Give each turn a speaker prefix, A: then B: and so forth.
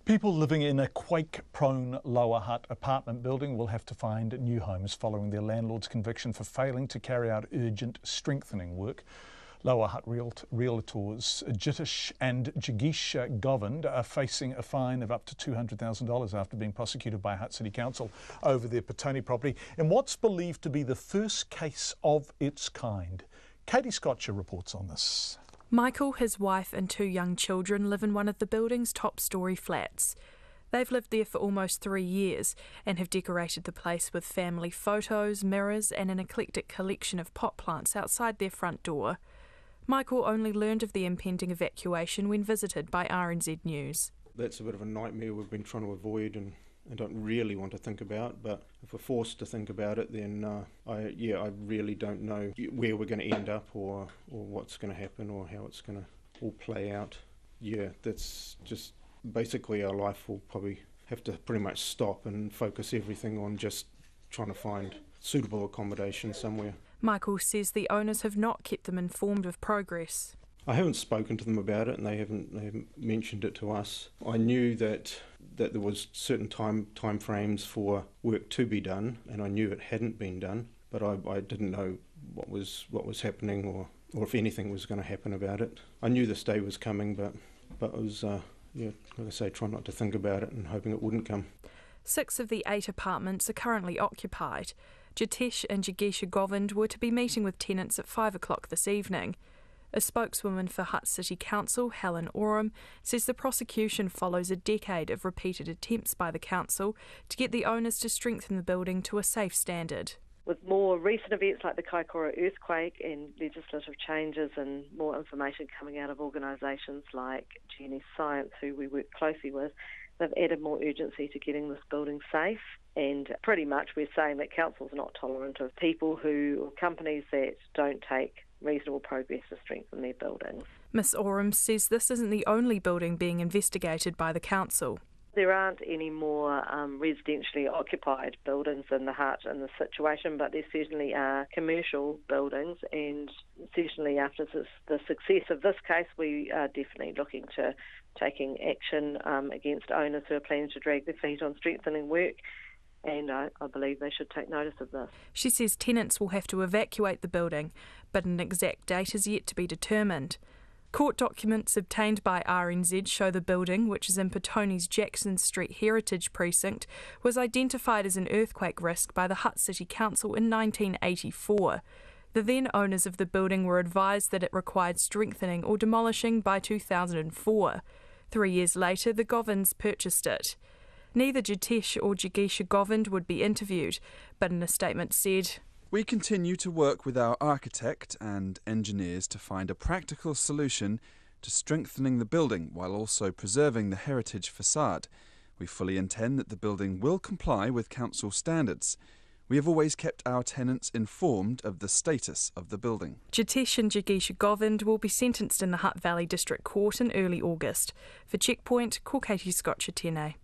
A: People living in a quake-prone Lower Hutt apartment building will have to find new homes following their landlord's conviction for failing to carry out urgent strengthening work. Lower Hutt Realtors Jitish and Jagisha Govind are facing a fine of up to $200,000 after being prosecuted by Hutt City Council over their Petone property in what's believed to be the first case of its kind. Katie Scotcher reports on this.
B: Michael, his wife and 2 young children live in one of the building's top-storey flats. They've lived there for almost 3 years and have decorated the place with family photos, mirrors and an eclectic collection of pot plants outside their front door. Michael only learned of the impending evacuation when visited by RNZ News.
C: That's a bit of a nightmare we've been trying to avoid and don't really want to think about, but if we're forced to think about it, then I really don't know where we're going to end up or what's going to happen or how it's going to all play out. Yeah, that's just basically our life will probably have to pretty much stop and focus everything on just trying to find suitable accommodation somewhere.
B: Michael says the owners have not kept them informed of progress.
C: I haven't spoken to them about it and they haven't mentioned it to us. I knew that there was certain time frames for work to be done and I knew it hadn't been done, but I didn't know what was happening or if anything was going to happen about it. I knew this day was coming, but it was, like I say, trying not to think about it and hoping it wouldn't come.
B: 6 of the 8 apartments are currently occupied. Jitish and Jagisha Govind were to be meeting with tenants at 5 o'clock this evening. A spokeswoman for Hutt City Council, Helen Oram, says the prosecution follows a decade of repeated attempts by the council to get the owners to strengthen the building to a safe standard.
D: With more recent events like the Kaikoura earthquake and legislative changes and more information coming out of organisations like GNS Science, who we work closely with, they've added more urgency to getting this building safe. And pretty much we're saying that council's not tolerant of people or companies that don't take reasonable progress to strengthen their buildings.
B: Ms Oram says this isn't the only building being investigated by the council.
D: There aren't any more residentially occupied buildings in the Hutt in this situation, but there certainly are commercial buildings, and certainly after the success of this case, we are definitely looking to taking action against owners who are planning to drag their feet on strengthening work. And I believe they should take notice of this.
B: She says tenants will have to evacuate the building, but an exact date is yet to be determined. Court documents obtained by RNZ show the building, which is in Petone's Jackson Street Heritage Precinct, was identified as an earthquake risk by the Hutt City Council in 1984. The then owners of the building were advised that it required strengthening or demolishing by 2004. 3 years later, the Govinds purchased it. Neither Jitish or Jagisha Govind would be interviewed, but in a statement said,
E: "We continue to work with our architect and engineers to find a practical solution to strengthening the building while also preserving the heritage facade. We fully intend that the building will comply with council standards. We have always kept our tenants informed of the status of the building."
B: Jitish and Jagisha Govind will be sentenced in the Hutt Valley District Court in early August. For Checkpoint, ko Katie Scotcher tēnei.